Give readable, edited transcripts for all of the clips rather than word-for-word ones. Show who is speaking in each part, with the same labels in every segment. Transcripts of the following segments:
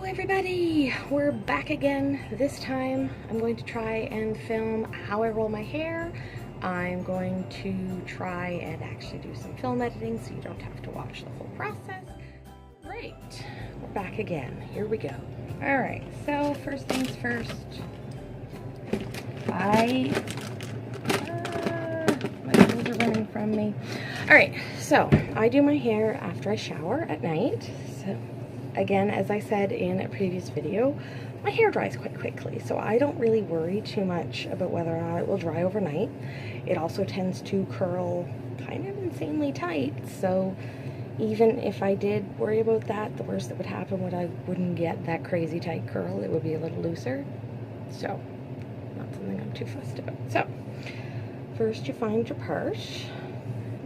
Speaker 1: Everybody, we're back again. This time I'm going to try and film how I roll my hair. I'm going to try and actually do some film editing so you don't have to watch the whole process. Great, we're back again. Here we go. Alright, so first things first. My hands are running from me. Alright, so I do my hair after I shower at night. So again, as I said in a previous video, my hair dries quite quickly, so I don't really worry too much about whether or not it will dry overnight. It also tends to curl kind of insanely tight, so even if I did worry about that, the worst that would happen would I wouldn't get that crazy tight curl. It would be a little looser, so not something I'm too fussed about. So first you find your part.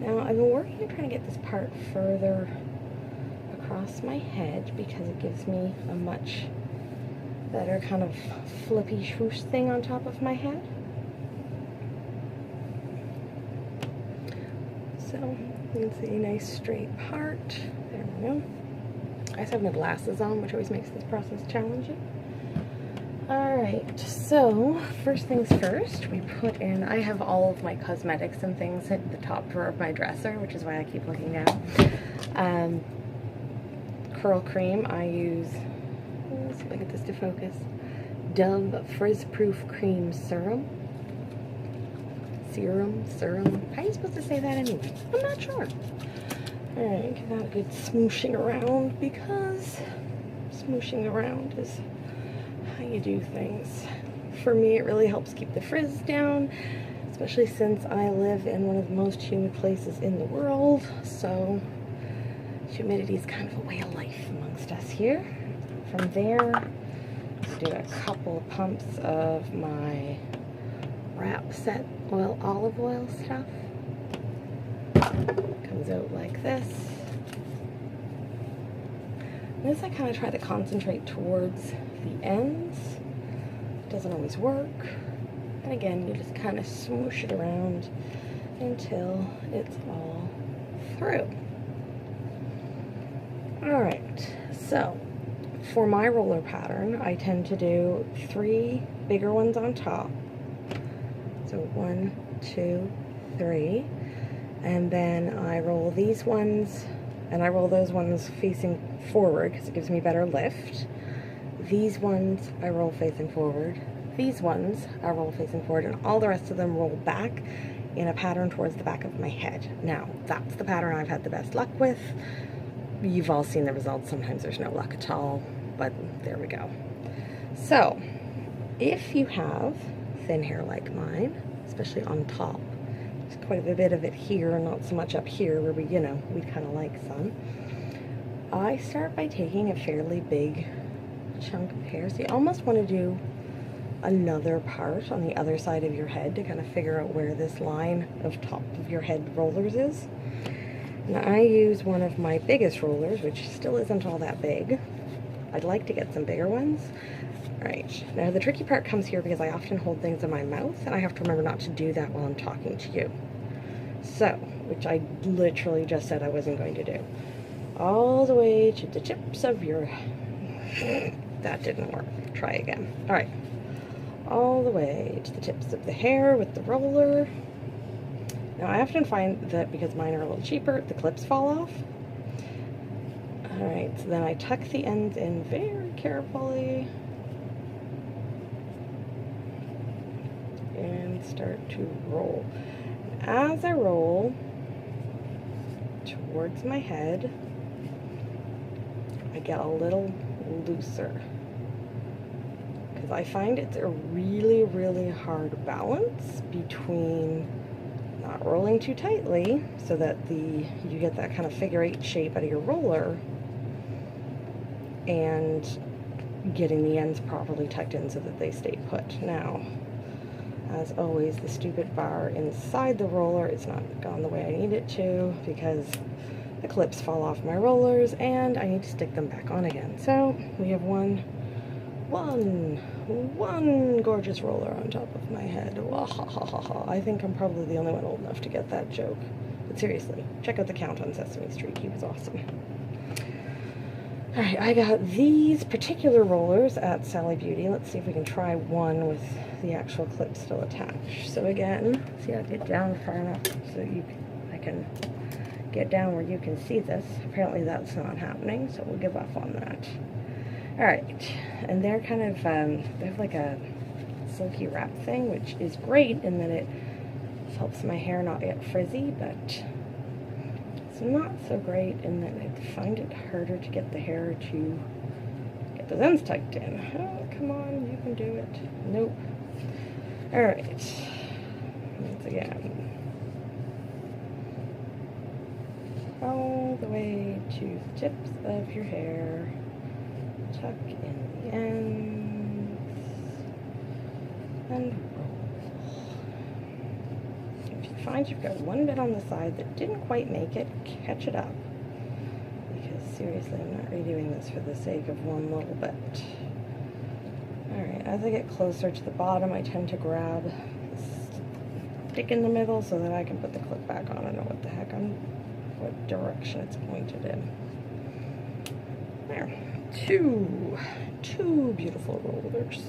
Speaker 1: Now I've been working on trying to get this part further across my head because it gives me a much better kind of flippy swoosh thing on top of my head. So you can see a nice straight part. There we go. I just have my glasses on, which always makes this process challenging. Alright, so first things first, we put in, I have all of my cosmetics and things at the top drawer of my dresser, which is why I keep looking down. Curl cream, I use, let's see if I get this to focus, Dove Frizz Proof Cream Serum. Serum? How are you supposed to say that anyway? I'm not sure. Alright, give that a good smooshing around because smooshing around is how you do things. For me, it really helps keep the frizz down, especially since I live in one of the most humid places in the world, so humidity is kind of a way of life amongst us here. From there, let's do a couple of pumps of my Wrap Set olive oil stuff. Comes out like this. This I kind of try to concentrate towards the ends. It doesn't always work. And again, you just kind of smoosh it around until it's all through. Alright, so for my roller pattern, I tend to do 3 bigger ones on top. So 1, 2, 3. And then I roll these ones, and I roll those ones facing forward because it gives me better lift. These ones I roll facing forward. These ones I roll facing forward, and all the rest of them roll back in a pattern towards the back of my head. Now, that's the pattern I've had the best luck with. You've all seen the results. Sometimes there's no luck at all, but there we go. So, if you have thin hair like mine, especially on top, there's quite a bit of it here, not so much up here where we, we'd kind of like some. I start by taking a fairly big chunk of hair. So you almost want to do another part on the other side of your head to kind of figure out where this line of top of your head rollers is. And I use one of my biggest rollers, which still isn't all that big. I'd like to get some bigger ones. Alright, now the tricky part comes here because I often hold things in my mouth, and I have to remember not to do that while I'm talking to you. So, which I literally just said I wasn't going to do. All the way to the tips of your... That didn't work. Try again. Alright. All the way to the tips of the hair with the roller. Now, I often find that because mine are a little cheaper, the clips fall off. Alright, so then I tuck the ends in very carefully. And start to roll. As I roll towards my head, I get a little looser. Because I find it's a really, really hard balance between not rolling too tightly so that you get that kind of figure 8 shape out of your roller, and getting the ends properly tucked in so that they stay put. Now, as always, the stupid bar inside the roller is not gone the way I need it to because the clips fall off my rollers and I need to stick them back on again. So we have one gorgeous roller on top of my head. I think I'm probably the only one old enough to get that joke. But seriously, check out the Count on Sesame Street. He was awesome. Alright, I got these particular rollers at Sally Beauty. Let's see if we can try one with the actual clip still attached. So again, see how I get down far enough so I can get down where you can see this. Apparently that's not happening, so we'll give up on that. Alright, and they're kind of, they have like a silky wrap thing, which is great in that it helps my hair not get frizzy, but it's not so great in that I find it harder to get the hair to get those ends tucked in. Oh, come on, you can do it. Nope. Alright, once again. All the way to the tips of your hair. Tuck in the ends. And roll. If you find you've got one bit on the side that didn't quite make it, catch it up. Because seriously, I'm not redoing this for the sake of one little bit. Alright, as I get closer to the bottom, I tend to grab this stick in the middle so that I can put the clip back on and know what the heck what direction it's pointed in. There. Two beautiful rollers.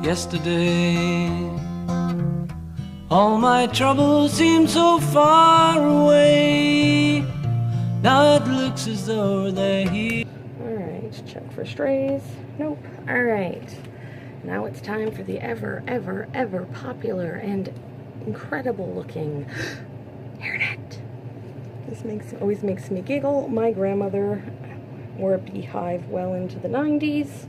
Speaker 2: Yesterday, all my troubles seemed so far away. Now it looks as though they're here.
Speaker 1: Alright, check for strays. Nope. Alright. Now it's time for the ever popular and incredible looking hairnet. This always makes me giggle. My grandmother wore a beehive well into the 90s.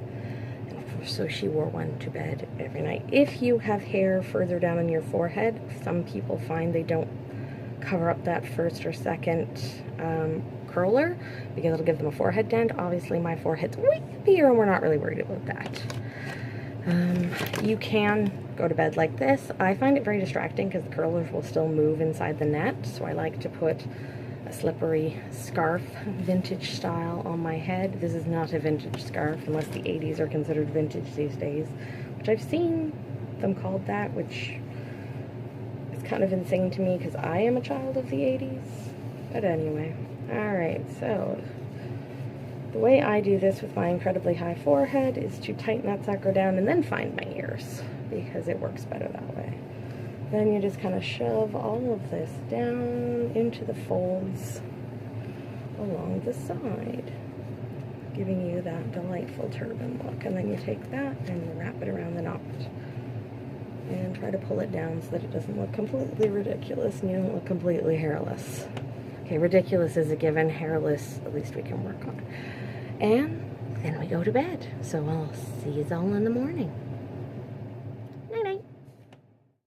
Speaker 1: So she wore one to bed every night. If you have hair further down on your forehead, some people find they don't cover up that first or second curler because it'll give them a forehead dent. Obviously my forehead's way up here and we're not really worried about that. You can go to bed like this. I find it very distracting because the curlers will still move inside the net, so I like to put a slippery scarf, vintage style, on my head. This is not a vintage scarf unless the 80s are considered vintage these days, which I've seen them called that, which is kind of insane to me because I am a child of the 80s. But anyway, alright, so the way I do this with my incredibly high forehead is to tighten that sucker down and then find my ears because it works better that way. Then you just kind of shove all of this down into the folds along the side, giving you that delightful turban look. And then you take that and wrap it around the knot and try to pull it down so that it doesn't look completely ridiculous and you don't look completely hairless. Okay, ridiculous is a given, hairless, at least we can work on. And then we go to bed. So I'll see you all in the morning.